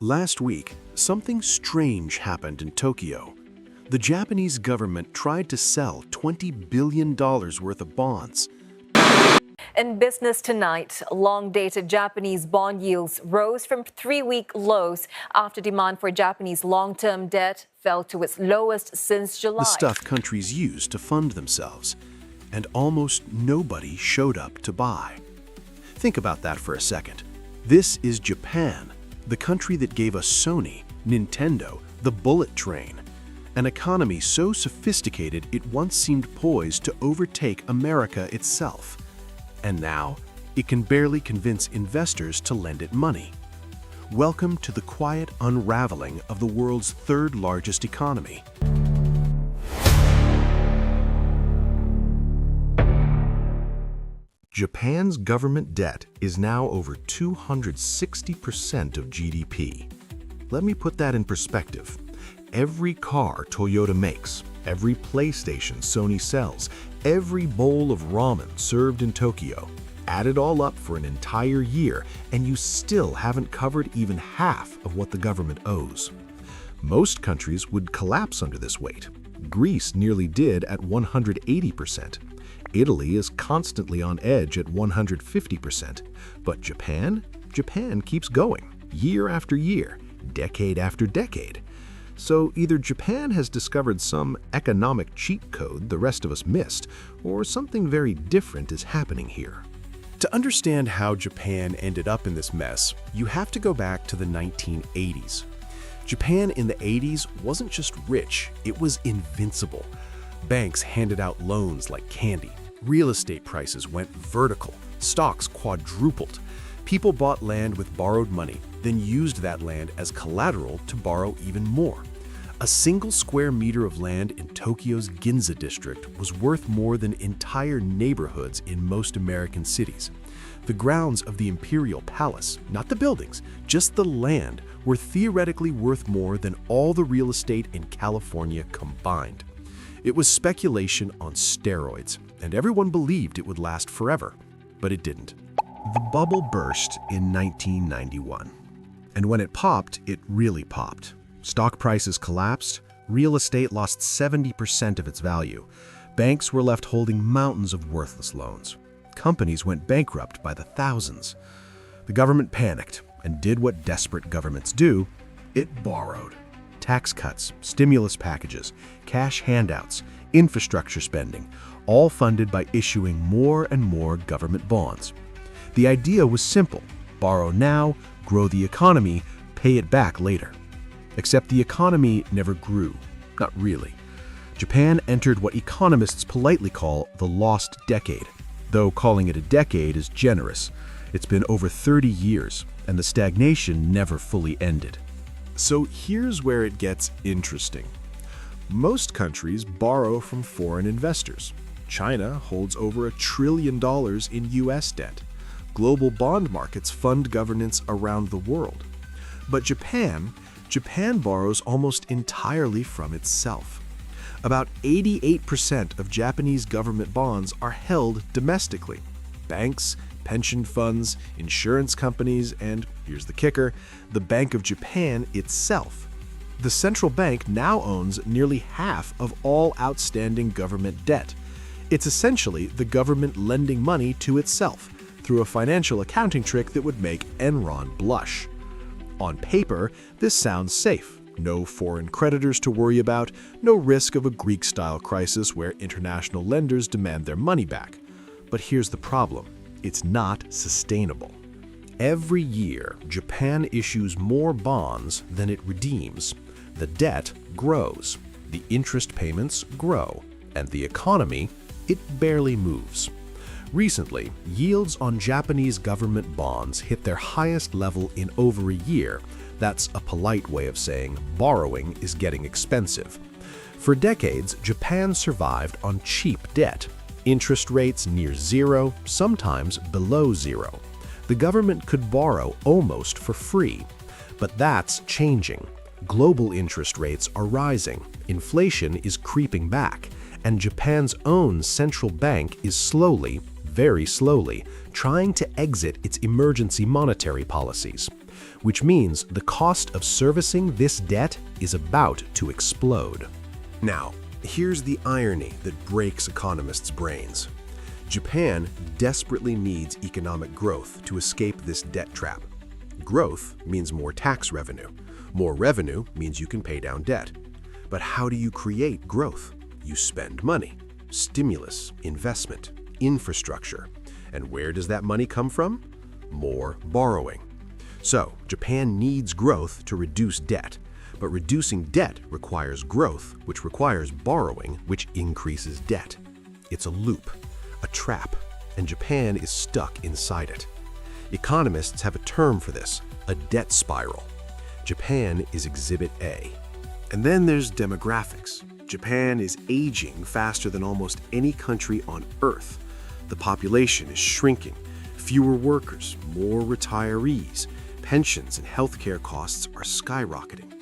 Last week, something strange happened in Tokyo. The Japanese government tried to sell $20 billion worth of bonds. In business tonight, long-dated Japanese bond yields rose from three-week lows after demand for Japanese long-term debt fell to its lowest since July. The stuff countries use to fund themselves, and almost nobody showed up to buy. Think about that for a second. This is Japan, the country that gave us Sony, Nintendo, the bullet train, an economy so sophisticated it once seemed poised to overtake America itself. And now, it can barely convince investors to lend it money. Welcome to the quiet unraveling of the world's third largest economy. Japan's government debt is now over 260% of GDP. Let me put that in perspective. Every car Toyota makes, every PlayStation Sony sells, every bowl of ramen served in Tokyo, add it all up for an entire year, and you still haven't covered even half of what the government owes. Most countries would collapse under this weight. Greece nearly did at 180%. Italy is constantly on edge at 150%. But Japan keeps going, year after year, decade after decade. So either Japan has discovered some economic cheat code the rest of us missed, or something very different is happening here. To understand how Japan ended up in this mess, you have to go back to the 1980s. Japan in the 80s wasn't just rich, it was invincible. Banks handed out loans like candy. Real estate prices went vertical. Stocks quadrupled. People bought land with borrowed money, then used that land as collateral to borrow even more. A single square meter of land in Tokyo's Ginza district was worth more than entire neighborhoods in most American cities. The grounds of the Imperial Palace, not the buildings, just the land, were theoretically worth more than all the real estate in California combined. It was speculation on steroids, and everyone believed it would last forever, but it didn't. The bubble burst in 1991, and when it popped, it really popped. Stock prices collapsed, real estate lost 70% of its value, banks were left holding mountains of worthless loans. Companies went bankrupt by the thousands. The government panicked and did what desperate governments do: it borrowed. Tax cuts, stimulus packages, cash handouts, infrastructure spending, all funded by issuing more and more government bonds. The idea was simple: borrow now, grow the economy, pay it back later. Except the economy never grew. Not really. Japan entered what economists politely call the lost decade. Though calling it a decade is generous. It's been over 30 years, and the stagnation never fully ended. So here's where it gets interesting. Most countries borrow from foreign investors. China holds over $1 trillion in US debt. Global bond markets fund governance around the world. But Japan borrows almost entirely from itself. About 88% of Japanese government bonds are held domestically. Banks, pension funds, insurance companies, and here's the kicker, the Bank of Japan itself. The central bank now owns nearly half of all outstanding government debt. It's essentially the government lending money to itself through a financial accounting trick that would make Enron blush. On paper, this sounds safe. No foreign creditors to worry about, no risk of a Greek-style crisis where international lenders demand their money back. But here's the problem. It's not sustainable. Every year, Japan issues more bonds than it redeems. The debt grows, the interest payments grow, and the economy, it barely moves. Recently, yields on Japanese government bonds hit their highest level in over a year. That's a polite way of saying borrowing is getting expensive. For decades, Japan survived on cheap debt. Interest rates near zero, sometimes below zero. The government could borrow almost for free. But that's changing. Global interest rates are rising, inflation is creeping back, and Japan's own central bank is slowly, very slowly, trying to exit its emergency monetary policies. which means the cost of servicing this debt is about to explode. Now, here's the irony that breaks economists' brains. Japan desperately needs economic growth to escape this debt trap. Growth means more tax revenue. More revenue means you can pay down debt. But how do you create growth? You spend money. Stimulus, investment, infrastructure. And where does that money come from? More borrowing. So, Japan needs growth to reduce debt. But reducing debt requires growth, which requires borrowing, which increases debt. It's a loop, a trap, and Japan is stuck inside it. Economists have a term for this, a debt spiral. Japan is Exhibit A. And then there's demographics. Japan is aging faster than almost any country on Earth. The population is shrinking. Fewer workers, more retirees. Pensions and healthcare costs are skyrocketing.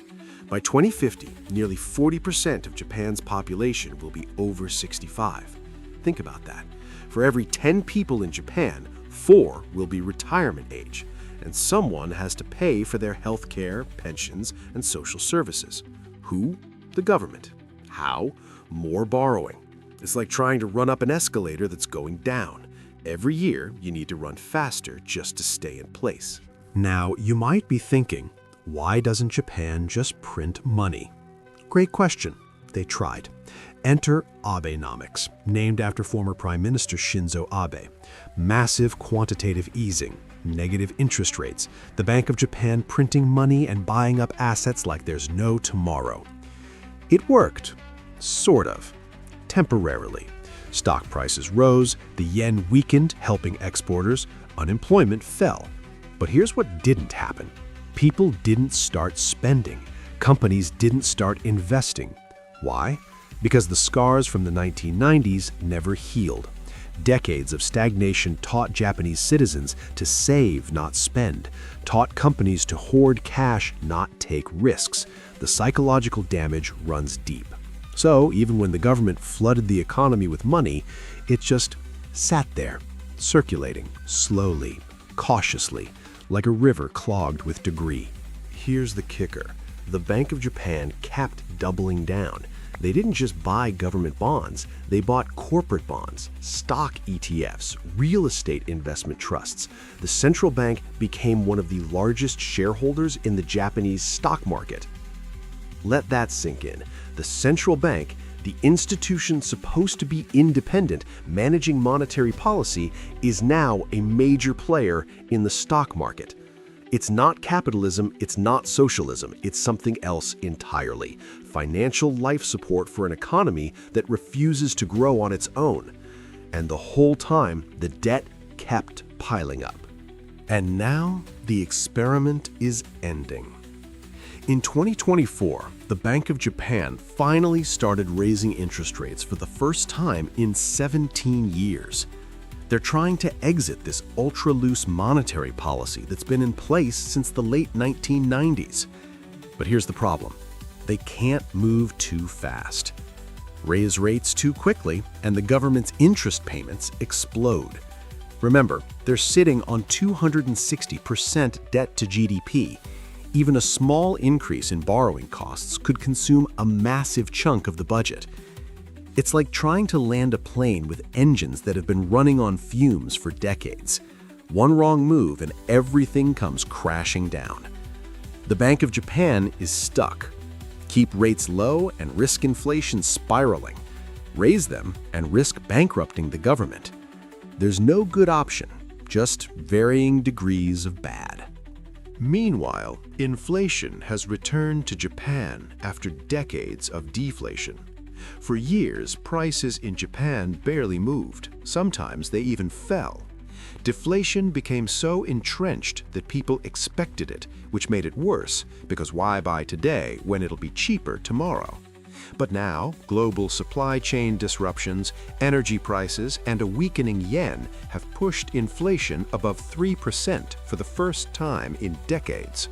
By 2050, nearly 40% of Japan's population will be over 65. Think about that. For every 10 people in Japan, 4 will be retirement age, and someone has to pay for their health care, pensions, and social services. Who? The government. How? More borrowing. It's like trying to run up an escalator that's going down. Every year, you need to run faster just to stay in place. Now, you might be thinking, why doesn't Japan just print money? Great question. They tried. Enter Abenomics, named after former Prime Minister Shinzo Abe. Massive quantitative easing, negative interest rates, the Bank of Japan printing money and buying up assets like there's no tomorrow. It worked, sort of, temporarily. Stock prices rose, the yen weakened, helping exporters, unemployment fell. But here's what didn't happen. People didn't start spending. Companies didn't start investing. Why? Because the scars from the 1990s never healed. Decades of stagnation taught Japanese citizens to save, not spend, taught companies to hoard cash, not take risks. The psychological damage runs deep. So, even when the government flooded the economy with money, it just sat there, circulating, slowly, cautiously, like a river clogged with debris. Here's the kicker. The Bank of Japan kept doubling down. They didn't just buy government bonds, they bought corporate bonds, stock ETFs, real estate investment trusts. The central bank became one of the largest shareholders in the Japanese stock market. Let that sink in. The central bank, the institution supposed to be independent, managing monetary policy, is now a major player in the stock market. It's not capitalism, it's not socialism, it's something else entirely. Financial life support for an economy that refuses to grow on its own. And the whole time, the debt kept piling up. And now, the experiment is ending. In 2024, the Bank of Japan finally started raising interest rates for the first time in 17 years. They're trying to exit this ultra-loose monetary policy that's been in place since the late 1990s. But here's the problem. They can't move too fast. Raise rates too quickly, and the government's interest payments explode. Remember, they're sitting on 260% debt to GDP. Even a small increase in borrowing costs could consume a massive chunk of the budget. It's like trying to land a plane with engines that have been running on fumes for decades. One wrong move and everything comes crashing down. The Bank of Japan is stuck. Keep rates low and risk inflation spiraling. Raise them and risk bankrupting the government. There's no good option, just varying degrees of bad. Meanwhile, inflation has returned to Japan after decades of deflation. For years, prices in Japan barely moved. Sometimes they even fell. Deflation became so entrenched that people expected it, which made it worse, because why buy today when it'll be cheaper tomorrow? But now, global supply chain disruptions, energy prices, and a weakening yen have pushed inflation above 3% for the first time in decades.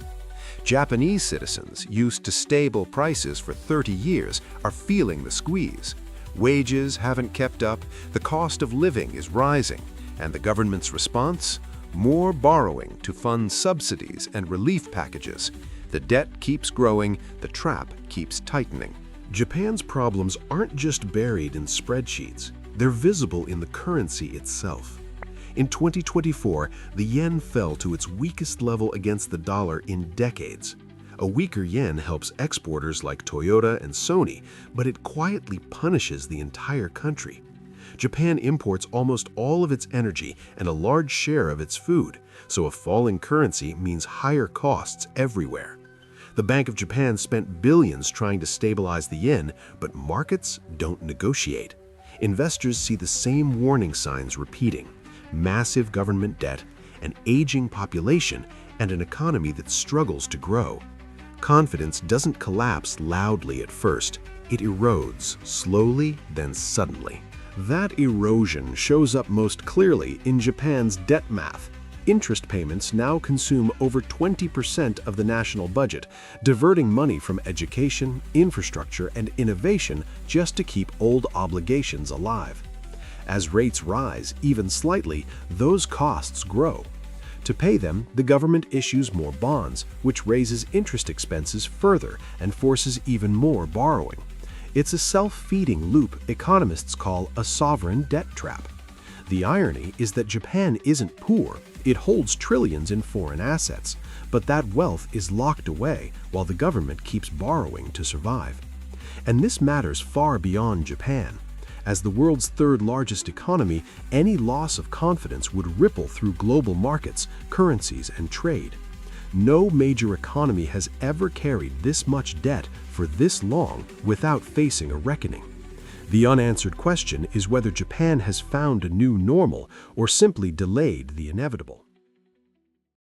Japanese citizens, used to stable prices for 30 years, are feeling the squeeze. Wages haven't kept up, the cost of living is rising, and the government's response? more borrowing to fund subsidies and relief packages. The debt keeps growing, the trap keeps tightening. Japan's problems aren't just buried in spreadsheets, they're visible in the currency itself. In 2024, the yen fell to its weakest level against the dollar in decades. A weaker yen helps exporters like Toyota and Sony, but it quietly punishes the entire country. Japan imports almost all of its energy and a large share of its food, so a falling currency means higher costs everywhere. The Bank of Japan spent billions trying to stabilize the yen, but markets don't negotiate. Investors see the same warning signs repeating: massive government debt, an aging population, and an economy that struggles to grow. Confidence doesn't collapse loudly at first. It erodes, slowly, then suddenly. That erosion shows up most clearly in Japan's debt math. Interest payments now consume over 20% of the national budget, diverting money from education, infrastructure, and innovation just to keep old obligations alive. As rates rise, even slightly, those costs grow. To pay them, the government issues more bonds, which raises interest expenses further and forces even more borrowing. It's a self-feeding loop economists call a sovereign debt trap. The irony is that Japan isn't poor. It holds trillions in foreign assets, but that wealth is locked away while the government keeps borrowing to survive. And this matters far beyond Japan. As the world's third-largest economy, any loss of confidence would ripple through global markets, currencies, and trade. No major economy has ever carried this much debt for this long without facing a reckoning. The unanswered question is whether Japan has found a new normal or simply delayed the inevitable.